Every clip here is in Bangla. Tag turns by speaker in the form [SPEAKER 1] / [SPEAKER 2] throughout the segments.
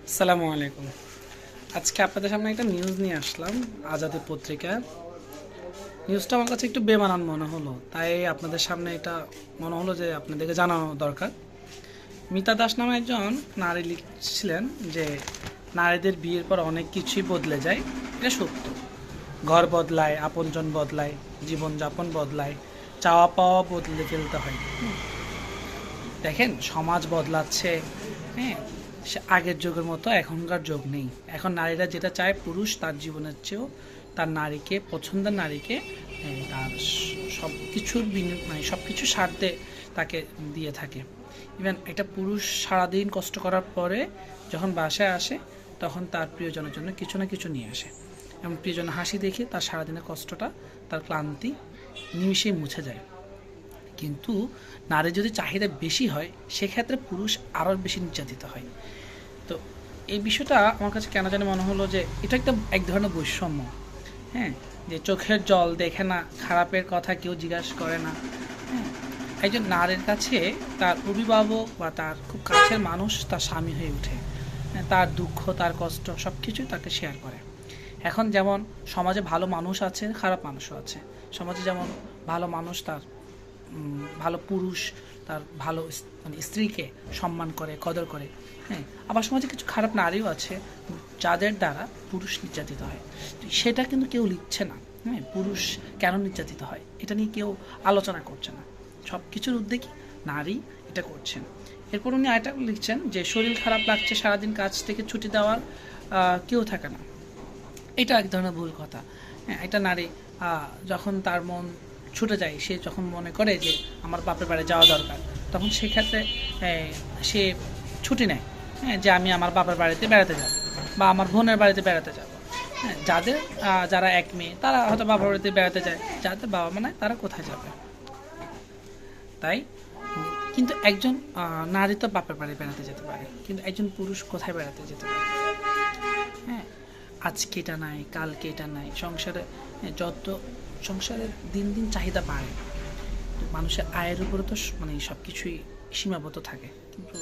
[SPEAKER 1] আসসালামু আলাইকুম। আজকে আপনাদের সামনে একটা নিউজ নিয়ে আসলাম আজাদী পত্রিকা। নিউজটা আমার কাছে একটু বেমানান মনে হলো, তাই আপনাদের সামনে এটা মনে হলো যে আপনাদেরকে জানানো দরকার। মিতা দাস নামে একজন নারী লিখছিলেন যে নারীদের বিয়ের পর অনেক কিছুই বদলে যায়। এটা সত্য। ঘর বদলায়, আপনজন বদলায়, জীবনযাপন বদলায়, চাওয়া পাওয়া বদলে ফেলতে হয়। দেখেন, সমাজ বদলাচ্ছে। হ্যাঁ, সে আগের যুগের মতো এখনকার যুগ নেই। এখন নারীরা যেটা চায়, পুরুষ তার জীবনের চেয়েও তার নারীকে, পছন্দের নারীকে তার সব কিছুর মানে সব কিছু স্বার্থে তাকে দিয়ে থাকে। ইভেন একটা পুরুষ সারাদিন কষ্ট করার পরে যখন বাসায় আসে, তখন তার প্রিয়জনের জন্য কিছু না কিছু নিয়ে আসে। এবং প্রিয়জনের হাসি দেখে তার সারাদিনের কষ্টটা, তার ক্লান্তি নিমিষেই মুছে যায়। কিন্তু নারীর যদি চাহিদা বেশি হয়, সেক্ষেত্রে পুরুষ আরও বেশি নির্যাতিত হয়। তো এই বিষয়টা আমার কাছে কেন জানি মনে হলো যে এটা একটা এক ধরনের বৈষম্য। হ্যাঁ, যে চোখের জল দেখে না, খারাপের কথা কেউ জিজ্ঞাসা করে না। হ্যাঁ, একজন নারীর কাছে তার অভিভাবক বা তার খুব কাছের মানুষ তার স্বামী হয়ে ওঠে। হ্যাঁ, তার দুঃখ, তার কষ্ট সব কিছুই তাকে শেয়ার করে। এখন যেমন সমাজে ভালো মানুষ আছে, খারাপ মানুষও আছে। সমাজে যেমন ভালো মানুষ তার ভালো পুরুষ তার ভালো মানে স্ত্রীকে সম্মান করে, কদর করে। হ্যাঁ, আবার সমাজে কিছু খারাপ নারীও আছে যাদের দ্বারা পুরুষ নির্যাতিত হয়। তো সেটা কিন্তু কেউ লিখছে না। হ্যাঁ, পুরুষ কেন নির্যাতিত হয় এটা নিয়ে কেউ আলোচনা করছে না। সব কিছুর উদ্যোগী নারী এটা করছেন। এরপর উনি আরেকটা লিখছেন যে শরীর খারাপ লাগছে, সারাদিন কাজ থেকে ছুটি দেওয়ার কেউ থাকে না। এটা এক ধরনের ভুল কথা। হ্যাঁ, একটা নারী যখন তার মন ছুটে যায়, সে যখন মনে করে যে আমার বাপের বাড়ি যাওয়া দরকার, তখন সেক্ষেত্রে সে ছুটি নেয়। হ্যাঁ, যে আমি আমার বাপের বাড়িতে বেড়াতে যাব বা আমার বোনের বাড়িতে বেড়াতে যাব। হ্যাঁ, যারা এক মেয়ে তারা হয়তো বাবার বাড়িতে বেড়াতে যায়, যাদের বাবা মা নাই তারা কোথায় যাবে? তাই কিন্তু একজন নারী তো বাপের বাড়ি বেড়াতে যেতে পারে, কিন্তু একজন পুরুষ কোথায় বেড়াতে যেতে পারে? হ্যাঁ, আজকে এটা নাই, কালকে এটা নাই। যত সংসারের দিন দিন চাহিদা বাড়ে, তো মানুষের আয়ের উপরে তো মানে সব কিছুই সীমাবদ্ধ থাকে। কিন্তু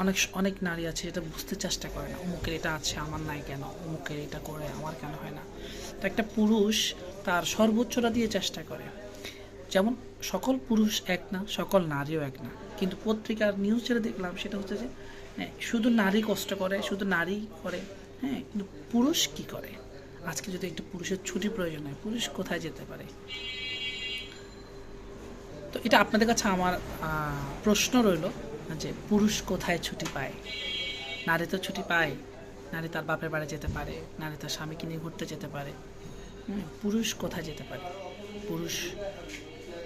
[SPEAKER 1] অনেক অনেক নারী আছে যেটা বুঝতে চেষ্টা করে না, অমুকের এটা আছে আমার নাই কেন, অমুকের এটা করে আমার কেন হয় না। তো একটা পুরুষ তার সর্বোচ্চটা দিয়ে চেষ্টা করে। যেমন সকল পুরুষ এক না, সকল নারীও এক না। কিন্তু পত্রিকার নিউজ যেটা দেখলাম সেটা হচ্ছে যে শুধু নারী কষ্ট করে, শুধু নারী করে। হ্যাঁ, কিন্তু পুরুষ কি করে? আজকে যদি একটা পুরুষের ছুটি প্রয়োজন হয়, পুরুষ কোথায় যেতে পারে? তো এটা আপনাদের কাছে আমার প্রশ্ন রইল যে পুরুষ কোথায় ছুটি পায়? নারী তো ছুটি পায়। নারী তার বাপের বাড়ি যেতে পারে, নারী তার স্বামীকে নিয়ে ঘুরতে যেতে পারে। পুরুষ কোথায় যেতে পারে? পুরুষ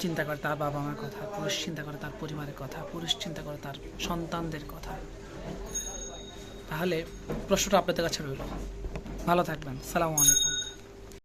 [SPEAKER 1] চিন্তা করে তার বাবা মার কথা, পুরুষ চিন্তা করে তার পরিবারের কথা, পুরুষ চিন্তা করে তার সন্তানদের কথা। তাহলে প্রশ্নটা আপনাদের কাছে রইল। ভালো থাকবেন। সালামু আলাইকুম।